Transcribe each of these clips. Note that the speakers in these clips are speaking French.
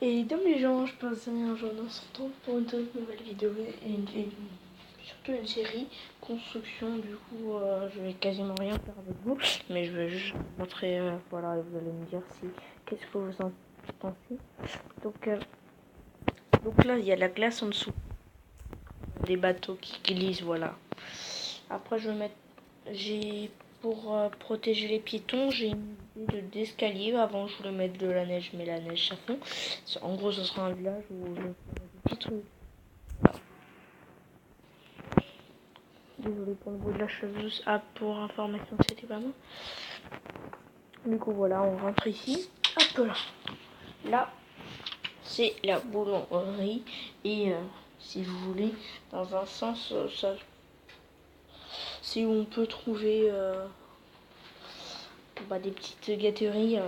Et comme les gens, je passe un jour dans son temps pour une toute nouvelle vidéo et surtout une série construction. Du coup, je vais quasiment rien faire avec vous, mais je vais juste vous montrer. Voilà, et vous allez me dire si qu'est-ce que vous en pensez. Donc là, il y a la glace en dessous, des bateaux qui glissent, voilà. Après, j'ai pour protéger les piétons, j'ai une idée d'escalier. Avant, je voulais mettre de la neige, mais la neige ça fond. En gros, ce sera un village où je ferai des petits trucs. Désolée pour le bruit de la chose. Ah, pour information, c'était pas moi. Du coup, voilà, on rentre ici. Hop là. Là, c'est la boulangerie. Et si vous voulez, dans un sens, ça, c'est où on peut trouver des petites gâteries.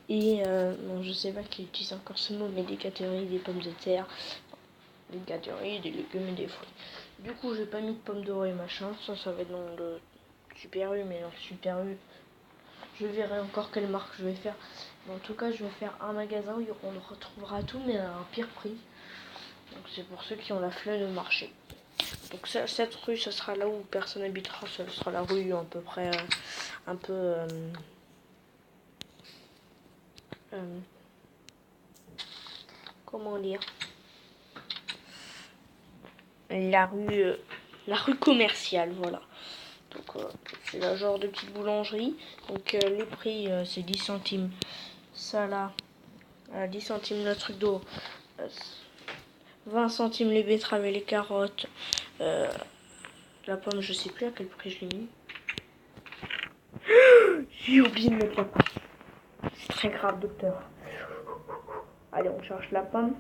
Et non, je sais pas qui utilise encore ce mot, mais des gâteries, des pommes de terre, des gâteries, des légumes et des fruits. Du coup, j'ai pas mis de pommes dorées machin. Ça va être dans le Super U, mais dans le Super U, je verrai encore quelle marque je vais faire. Mais en tout cas, je vais faire un magasin où on retrouvera tout, mais à un pire prix. Donc c'est pour ceux qui ont la flemme de marcher. Donc cette rue, ce sera là où personne habitera. Ce sera la rue à peu près un peu comment dire, la rue commerciale, voilà. Donc c'est le genre de petite boulangerie. Donc les prix c'est 10 centimes. Ça là, 10 centimes le truc d'eau. 20 centimes les betteraves et les carottes. La pomme, je sais plus à quel prix je l'ai mis. J'ai oublié de mettre la pomme. C'est très grave, docteur. Allez, on cherche la pomme.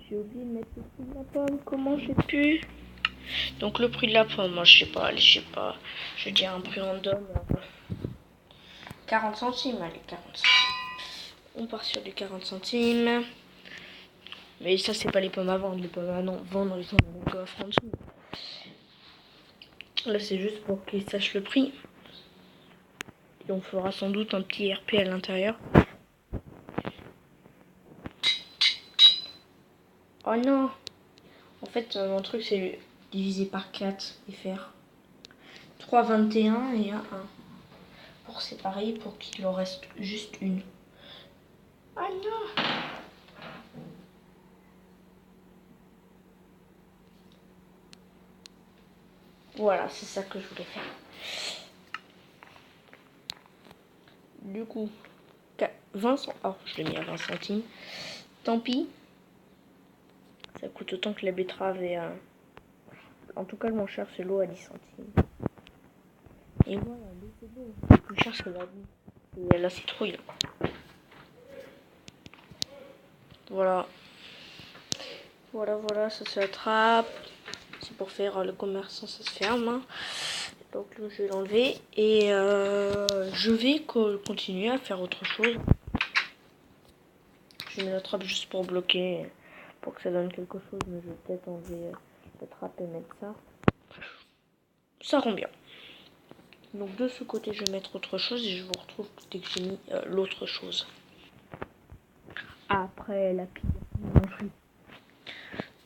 J'ai oublié de mettre le prix de la pomme. Comment j'ai pu? Donc le prix de la pomme, moi je sais pas, je vais dire un prix random. 40 centimes, allez, 40 centimes. On part sur du 40 centimes. Mais ça, c'est pas les pommes à vendre. Les pommes à vendre, ils sont dans le coffre en dessous. Là, c'est juste pour qu'ils sachent le prix. Et on fera sans doute un petit RP à l'intérieur. Oh non! En fait, mon truc, c'est diviser par 4 et faire 3,21 et 1. Pour séparer, pour qu'il en reste juste une. Oh non! Voilà, c'est ça que je voulais faire. Du coup, 20 centimes. Oh, je l'ai mis à 20 centimes. Tant pis. Ça coûte autant que la betterave et en tout cas, le moins cher, c'est l'eau à 10 centimes. Et voilà, l'eau, c'est beau. Le plus cher, c'est la vie. Et la citrouille. Voilà. Voilà, ça se attrape. C'est pour faire le commerçant, ça se ferme. Hein. Donc là, je vais l'enlever. Et je vais continuer à faire autre chose. Je mets la trappe juste pour bloquer, pour que ça donne quelque chose. Mais je vais peut-être enlever la trappe et mettre ça. Ça rend bien. Donc de ce côté, je vais mettre autre chose et je vous retrouve dès que j'ai mis l'autre chose. Après la pire boulangerie,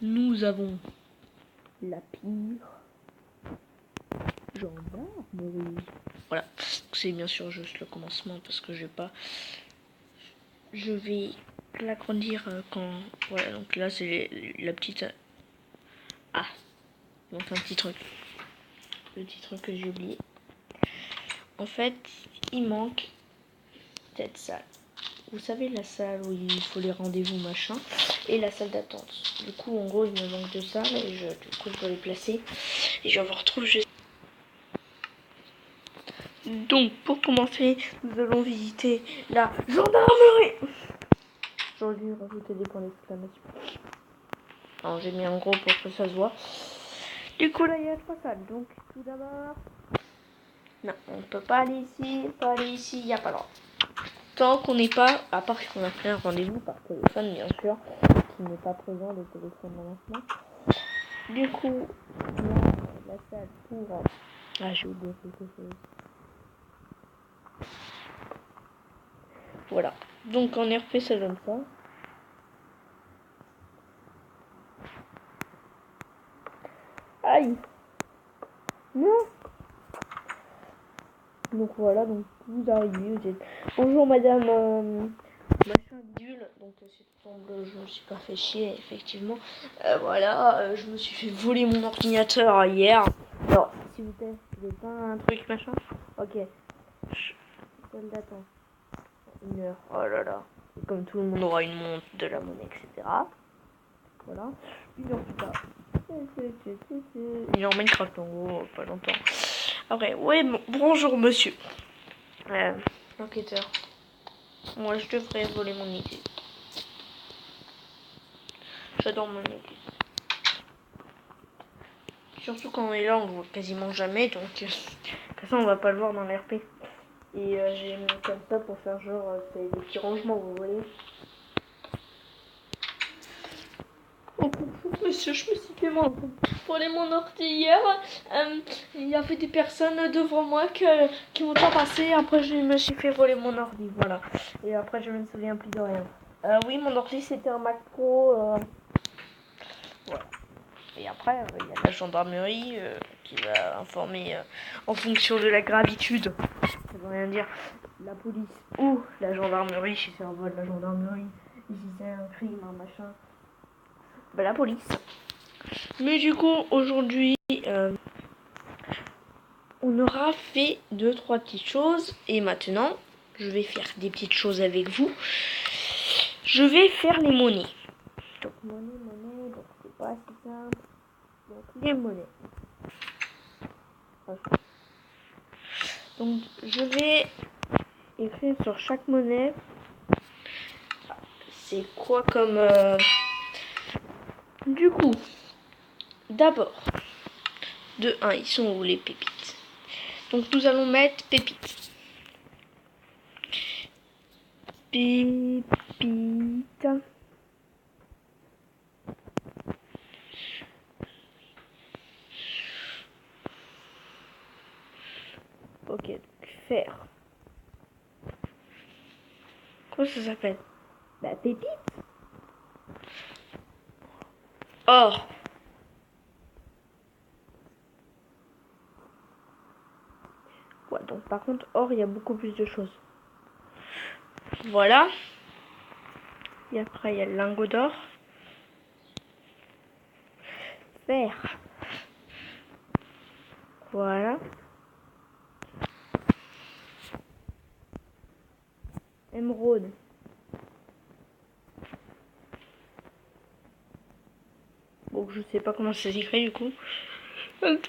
nous avons la pire gendarmerie. Voilà, c'est bien sûr juste le commencement parce que je vais l'agrandir quand... Voilà, donc là c'est la petite... Ah, il manque un petit truc. Le petit truc que j'ai oublié. En fait, il manque cette salle. Vous savez, la salle où il faut les rendez-vous, machin, et la salle d'attente. Du coup, en gros, il me manque 2 salles, et du coup, je dois les placer. Et je vous retrouve juste. Donc, pour commencer, nous allons visiter la gendarmerie. J'aurais dû rajouter des points d'exclamation. Alors, j'ai mis un gros pour que ça se voit. Du coup, là, il y a 3 salles. Donc, tout d'abord... Non, on ne peut pas aller ici, il n'y a pas le droit. Tant qu'on n'est pas, à part qu'on a fait un rendez-vous par téléphone, bien sûr, qui n'est pas présent le téléphone maintenant. Du coup, la salle pour... Ah, j'ai oublié quelque chose. Voilà. Donc en RP, ça donne ça. Aïe. Non. Donc voilà, donc vous arrivez, vous êtes... Bonjour madame machin bidule. Donc je me suis pas fait chier, effectivement. Voilà, je me suis fait voler mon ordinateur hier. Alors, s'il vous plaît, vous n'avez pas un truc machin? Ok. Salle d'attente. 1 heure. Oh là là. Et comme tout le monde aura une montre, de la monnaie, etc. Voilà. 1 heure plus tard. Il est en Minecraft en gros, pas longtemps. Après, ouais, bonjour monsieur. Enquêteur. Moi, je devrais voler mon idée. J'adore mon idée. Surtout quand on est là, on le voit quasiment jamais, donc comme ça, on va pas le voir dans l'RP. Et j'ai mis comme ça pour faire genre, c'est des petits rangements, vous voyez. Oh, bonjour monsieur, je me suis fait voler mon ordi hier. Il y avait des personnes devant moi qui m'ont pas passé. Après, je me suis fait voler mon ordi, voilà. Et après, je me souviens plus de rien. Oui, mon ordi, c'était un Mac Pro. Voilà. Et après, il y a la gendarmerie qui va informer en fonction de la gravitude. Ça veut rien dire. La police ou la gendarmerie, si c'est un vol de la gendarmerie, si c'est un crime, un machin. Bah, la police. Mais du coup, aujourd'hui, on aura fait 2-3 petites choses. Et maintenant, je vais faire des petites choses avec vous. Je vais faire les monnaies. Donc, monnaie, donc c'est pas si simple. Donc, les monnaies. Donc, je vais écrire sur chaque monnaie. C'est quoi comme... Du coup, d'abord, de 1, ils sont où les pépites? Donc, nous allons mettre pépites. Pépite. Ok, donc fer. Comment ça s'appelle? Bah, pépite. Or. Ouais, donc par contre, or, il y a beaucoup plus de choses. Voilà. Et après, il y a le lingot d'or. Fer. Voilà. Émeraude. Bon, je sais pas comment ça s'écrit du coup.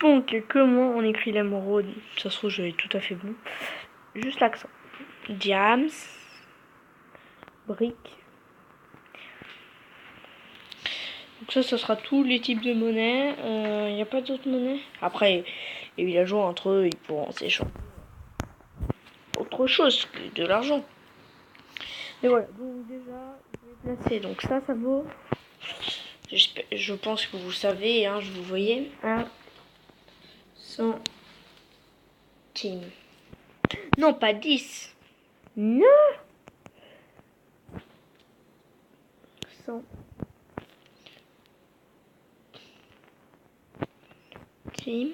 Donc, comment on écrit l'émeraude? Ça se trouve, je vais tout à fait bon. Juste l'accent. Diams. Brique. Donc ça sera tous les types de monnaies. Il n'y a pas d'autres monnaies. Après, les villageois entre eux, ils pourront s'échanger autre chose que de l'argent. Mais voilà, donc déjà, je vais placer. Donc ça vaut... Je pense que vous savez, hein, je vous voyais. 1 centime. Non, pas 10. Non. 100 centime.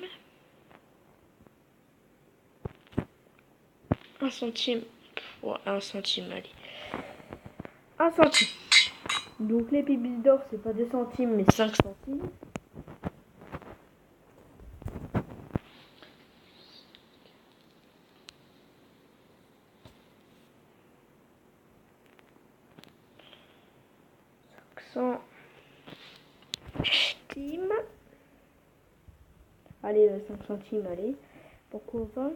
1 centime. Ouais, 1 centime, allez. 1 centime. Donc les pépites d'or, c'est pas 2 centimes, mais 5 centimes. Centimes. Allez, 5 centimes, allez. Pourquoi pas?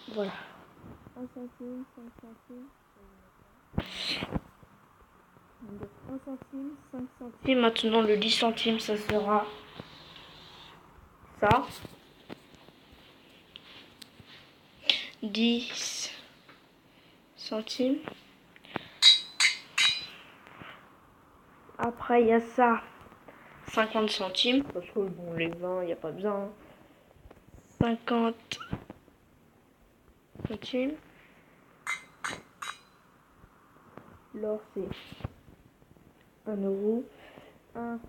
Voilà. 1 centime, 5 centimes. 1 centime, 5 centimes. Maintenant, le 10 centimes, ça sera ça. 10 centimes. Après, il y a ça. 50 centimes. Parce que bon, les 20, il n'y a pas besoin. 50 Continue. L'or c'est 1 euro. 1.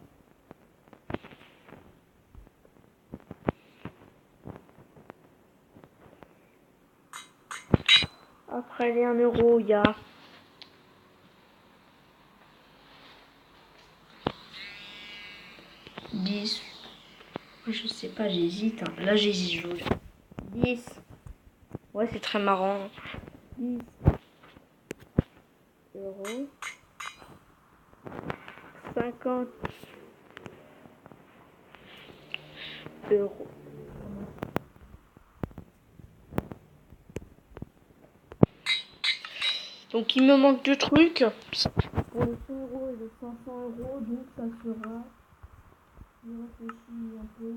Après les 1 euro, il y a $10. Je sais pas, j'hésite. Hein. Là, j'hésite, je vous jure. 10. Ouais, c'est très marrant. 10 euros. 50 euros. Donc, il me manque 2 trucs. Pour les 100 euros et les 500 euros, donc ça sera... Je réfléchis un peu...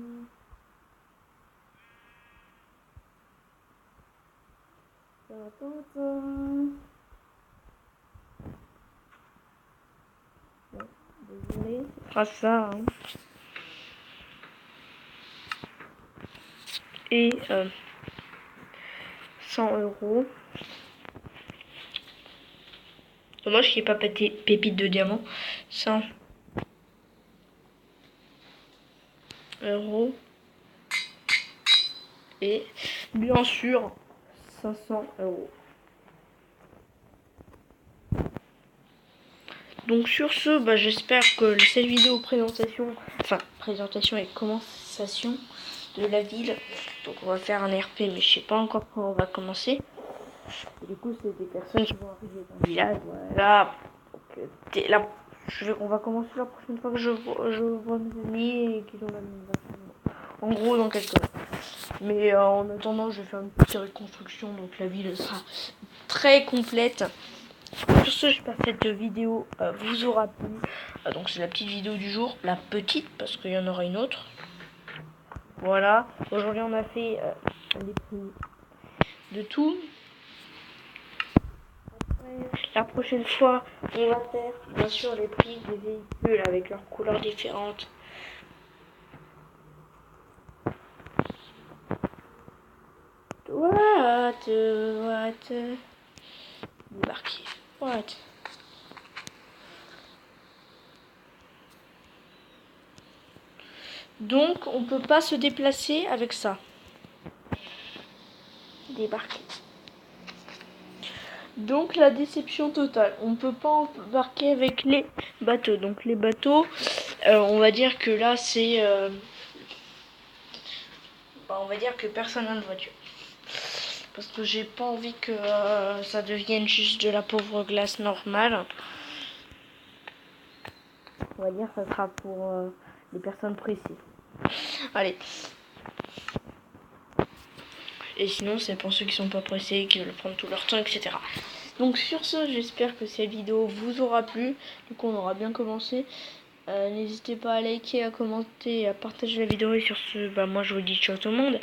Bon, désolé, ce sera ça. Hein. Et 100 euros. Dommage qu'il n'y ait pas pépite de diamant. 100 euros. Et bien sûr 500 euros. Donc sur ce, bah, j'espère que cette vidéo présentation et commensation de la ville. Donc on va faire un RP, mais je sais pas encore quand on va commencer. Et du coup, c'est des personnes qui vont arriver dans le village. Voilà. Donc, là, on va commencer la prochaine fois que je vois mes amis et qu'ils ont la même bâtiment. En gros, dans quelques heures. Mais en attendant, je vais faire une petite reconstruction. Donc la ville sera très complète. Sur ce, j'espère que cette vidéo vous aura plu. Donc c'est la petite vidéo du jour. La petite, parce qu'il y en aura une autre. Voilà. Aujourd'hui, on a fait les prix de tout. La prochaine fois, on va faire bien sûr les prix des véhicules avec leurs couleurs différentes. What? Débarquer. What? Donc, on peut pas se déplacer avec ça. Débarquer. Donc, la déception totale. On peut pas embarquer avec les bateaux. Donc, les bateaux, on va dire que là, c'est... on va dire que personne n'a de voiture. Parce que j'ai pas envie que ça devienne juste de la pauvre glace normale. On va dire que ça sera pour les personnes précises. Allez. Et sinon, c'est pour ceux qui sont pas pressés, qui veulent prendre tout leur temps, etc. Donc sur ce, j'espère que cette vidéo vous aura plu. Du coup, on aura bien commencé. N'hésitez pas à liker, à commenter, à partager la vidéo. Et sur ce, moi je vous dis ciao tout le monde.